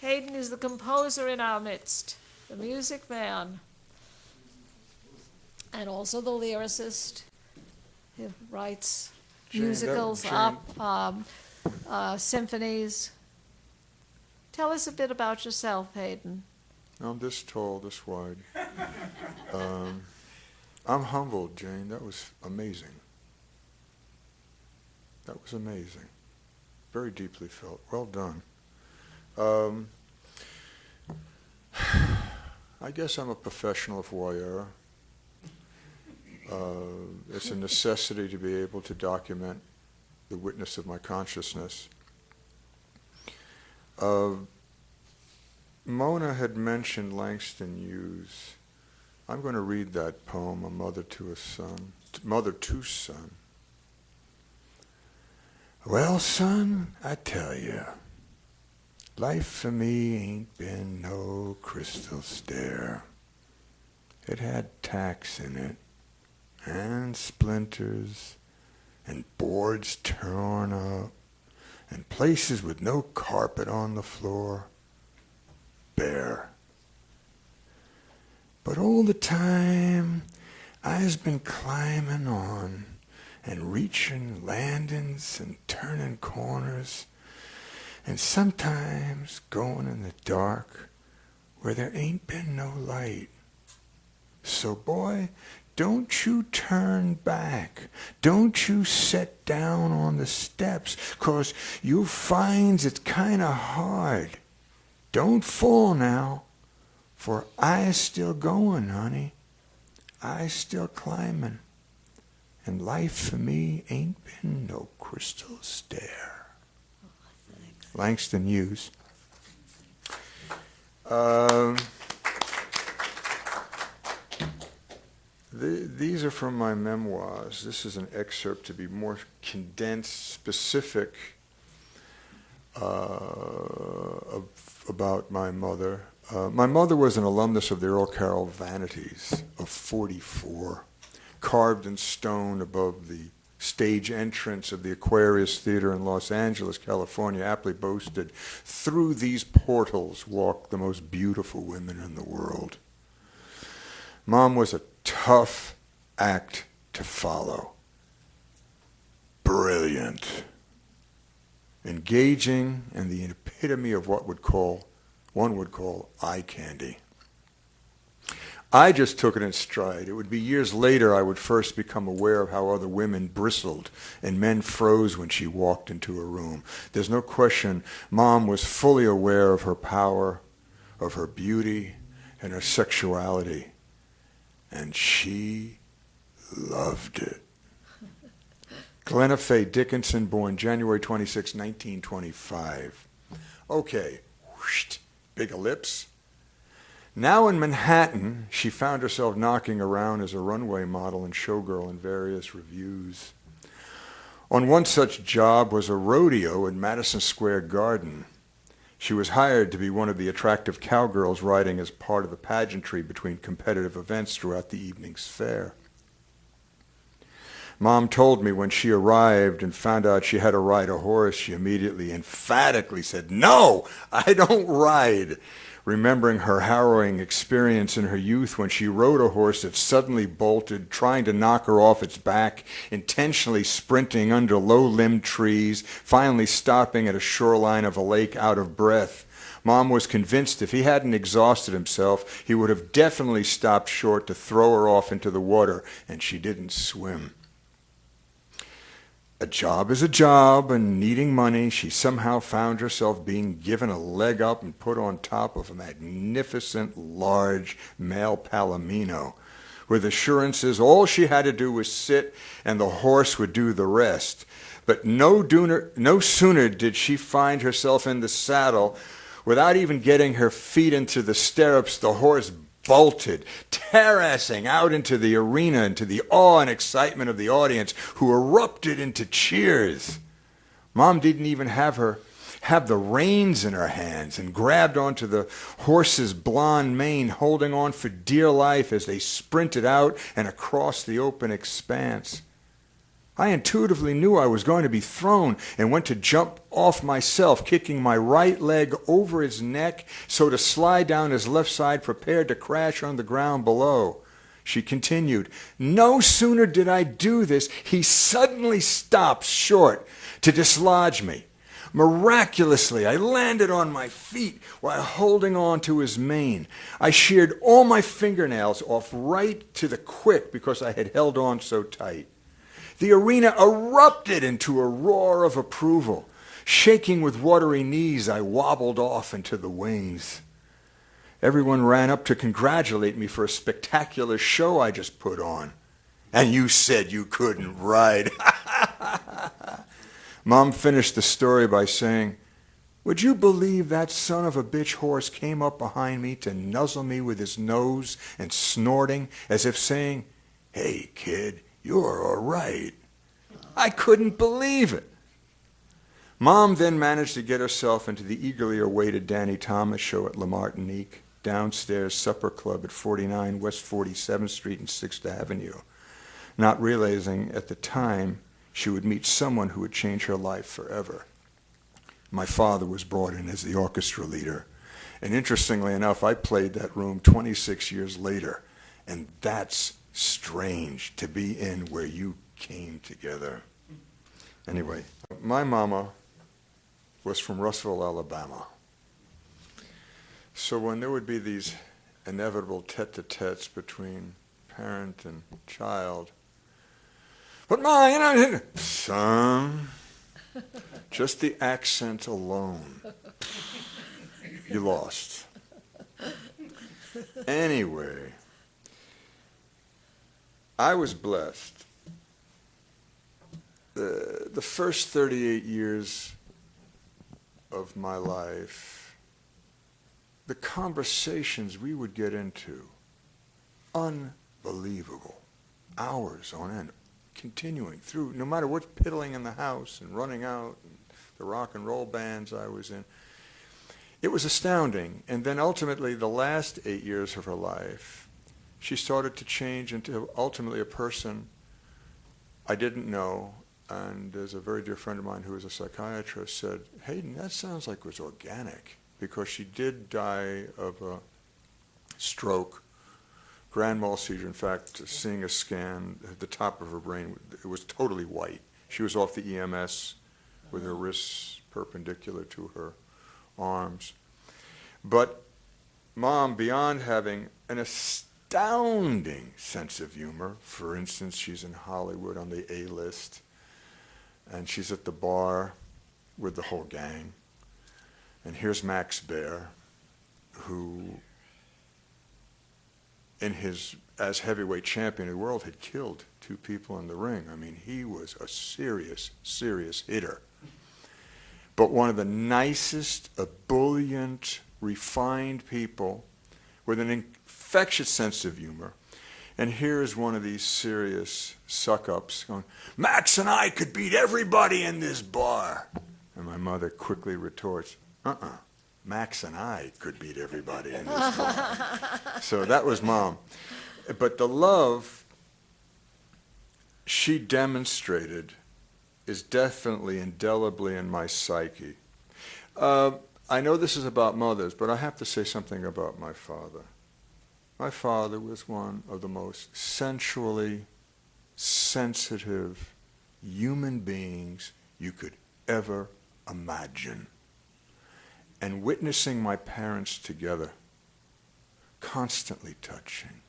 Hayden is the composer in our midst, the music man, and also the lyricist. He writes musicals, symphonies. Tell us a bit about yourself, Hayden. I'm this tall, this wide. I'm humbled, Jane. That was amazing. That was amazing. Very deeply felt. Well done. I guess I'm a professional voyeur. It's a necessity to be able to document the witness of my consciousness. Mona had mentioned Langston Hughes. I'm going to read that poem, A Mother to a Son. Mother to Son. Well, son, I tell you, life for me ain't been no crystal stair. It had tacks in it, and splinters, and boards torn up, and places with no carpet on the floor, bare. But all the time, I's been climbing on, and reaching landings and turning corners, and sometimes going in the dark where there ain't been no light. So boy, don't you turn back. Don't you set down on the steps, 'cause you'll find it's kinda hard. Don't fall now, for I's still going, honey. I's still climbing. And life for me ain't been no crystal stair. Langston Hughes. These are from my memoirs. This is an excerpt to be more condensed, specific about my mother. My mother was an alumnus of the Earl Carroll Vanities of 44. Carved in stone above the stage entrance of the Aquarius Theater in Los Angeles, California, aptly boasted, "Through these portals walk the most beautiful women in the world." Mom was a tough act to follow. Brilliant. Engaging, and the epitome of what one would call eye candy. I just took it in stride. It would be years later I would first become aware of how other women bristled and men froze when she walked into a room. There's no question Mom was fully aware of her power, of her beauty, and her sexuality. And she loved it. Glenna Faye Dickinson, born January 26, 1925. Okay, whoosh, big ellipse. Now in Manhattan, she found herself knocking around as a runway model and showgirl in various revues. On one such job was a rodeo in Madison Square Garden. She was hired to be one of the attractive cowgirls riding as part of the pageantry between competitive events throughout the evening's fair. Mom told me when she arrived and found out she had to ride a horse, she immediately emphatically said, "No, I don't ride," remembering her harrowing experience in her youth when she rode a horse that suddenly bolted, trying to knock her off its back, intentionally sprinting under low-limbed trees, finally stopping at a shoreline of a lake out of breath. Mom was convinced if he hadn't exhausted himself, he would have definitely stopped short to throw her off into the water, and she didn't swim. A job is a job, and needing money, she somehow found herself being given a leg up and put on top of a magnificent, large male palomino. With assurances all she had to do was sit and the horse would do the rest. But no sooner did she find herself in the saddle, without even getting her feet into the stirrups, the horse bolted, terracing out into the arena, into the awe and excitement of the audience, who erupted into cheers. Mom didn't even have the reins in her hands and grabbed onto the horse's blonde mane, holding on for dear life as they sprinted out and across the open expanse. I intuitively knew I was going to be thrown and went to jump off myself, kicking my right leg over his neck so to slide down his left side, prepared to crash on the ground below. She continued, "No sooner did I do this, he suddenly stopped short to dislodge me. Miraculously, I landed on my feet while holding on to his mane. I sheared all my fingernails off right to the quick because I had held on so tight. The arena erupted into a roar of approval. Shaking with watery knees, I wobbled off into the wings. Everyone ran up to congratulate me for a spectacular show I just put on. And you said you couldn't ride." Mom finished the story by saying, "Would you believe that son of a bitch horse came up behind me to nuzzle me with his nose and snorting as if saying, 'Hey, kid, you're all right.' I couldn't believe it." Mom then managed to get herself into the eagerly awaited Danny Thomas show at La Martinique, downstairs supper club at 49 West 47th Street and 6th Avenue, not realizing at the time she would meet someone who would change her life forever. My father was brought in as the orchestra leader, and interestingly enough, I played that room 26 years later, and that's strange to be in where you came together. Anyway, my mama was from Russellville, Alabama. So when there would be these inevitable tete-a-tetes between parent and child, "But Ma, you know," "Son, just the accent alone, you lost." Anyway, I was blessed. The first 38 years of my life, the conversations we would get into, unbelievable, hours on end, continuing through, no matter what's piddling in the house and running out, and the rock and roll bands I was in. It was astounding. And then ultimately, the last 8 years of her life, she started to change into ultimately a person I didn't know. And there's a very dear friend of mine who is a psychiatrist said, "Hayden, that sounds like it was organic," because she did die of a stroke, grand mal seizure. In fact, seeing a scan at the top of her brain, it was totally white. She was off the EMS with her wrists perpendicular to her arms. But Mom, beyond having an astounding sense of humor, for instance, she's in Hollywood on the A-list, and she's at the bar with the whole gang. And here's Max Baer, who, in his as heavyweight champion of the world, had killed 2 people in the ring. I mean, he was a serious, serious hitter. But one of the nicest, ebullient, refined people with an infectious sense of humor. And here's one of these serious suck-ups going, "Max and I could beat everybody in this bar." And my mother quickly retorts, "Max and I could beat everybody in this bar." So that was Mom. But the love she demonstrated is definitely indelibly in my psyche. I know this is about mothers, but I have to say something about my father. My father was one of the most sensually sensitive human beings you could ever imagine. And witnessing my parents together, constantly touching,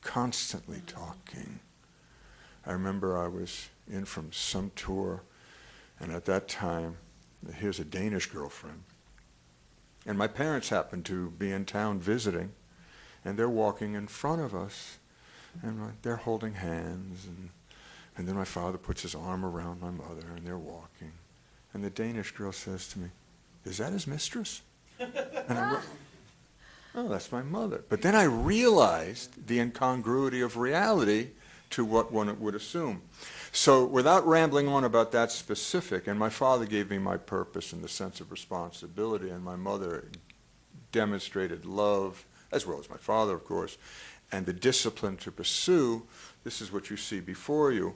constantly talking. I remember I was in from some tour, and at that time, here's a Danish girlfriend. And my parents happened to be in town visiting, and they're walking in front of us, and they're holding hands, and then my father puts his arm around my mother, and they're walking. And the Danish girl says to me, "Is that his mistress?" And I went, "Oh, that's my mother." But then I realized the incongruity of reality to what one would assume. So without rambling on about that specific, and my father gave me my purpose and the sense of responsibility, and my mother demonstrated love, as well as my father, of course, and the discipline to pursue, this is what you see before you.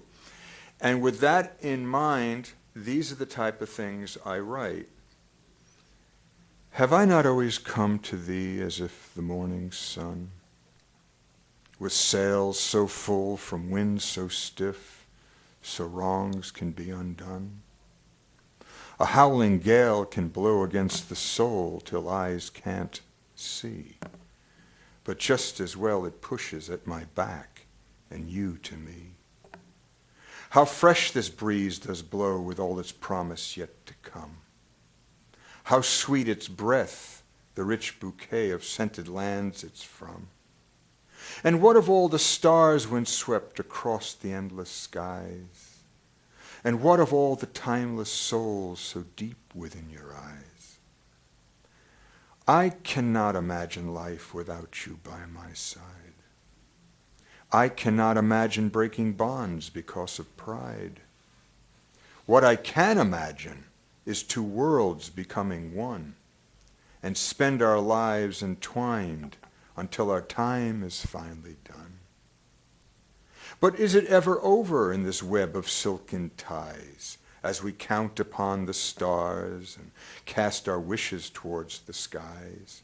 And with that in mind, these are the type of things I write. Have I not always come to thee as if the morning sun, with sails so full from winds so stiff, so wrongs can be undone? A howling gale can blow against the soul till eyes can't see, but just as well it pushes at my back and you to me. How fresh this breeze does blow with all its promise yet to come. How sweet its breath, the rich bouquet of scented lands it's from. And what of all the stars windswept across the endless skies? And what of all the timeless souls so deep within your eyes? I cannot imagine life without you by my side. I cannot imagine breaking bonds because of pride. What I can imagine is two worlds becoming one, and spend our lives entwined until our time is finally done. But is it ever over in this web of silken ties, as we count upon the stars and cast our wishes towards the skies?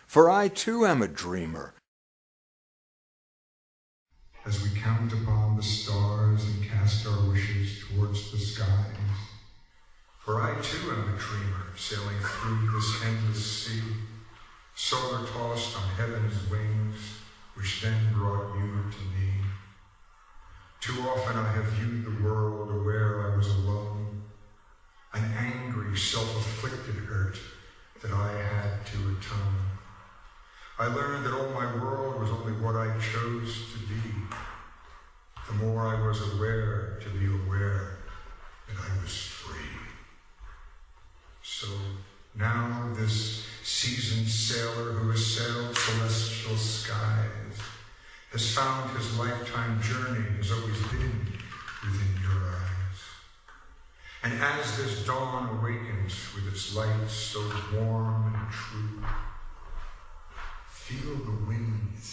For I too am a dreamer. As we count upon the stars and cast our wishes towards the skies, for I too am a dreamer, sailing through this endless sea, solar tossed on heaven's wings, which then brought you to me. Too often I have viewed the world aware I was alone, an angry, self-afflicted hurt that I had to atone. I learned that all my world was only what I chose to be. The more I was aware to be aware that I was free. So now this seasoned sailor who has sailed celestial skies has found his lifetime journey has always been within your eyes. And as this dawn awakens with its light so warm and true, feel the winds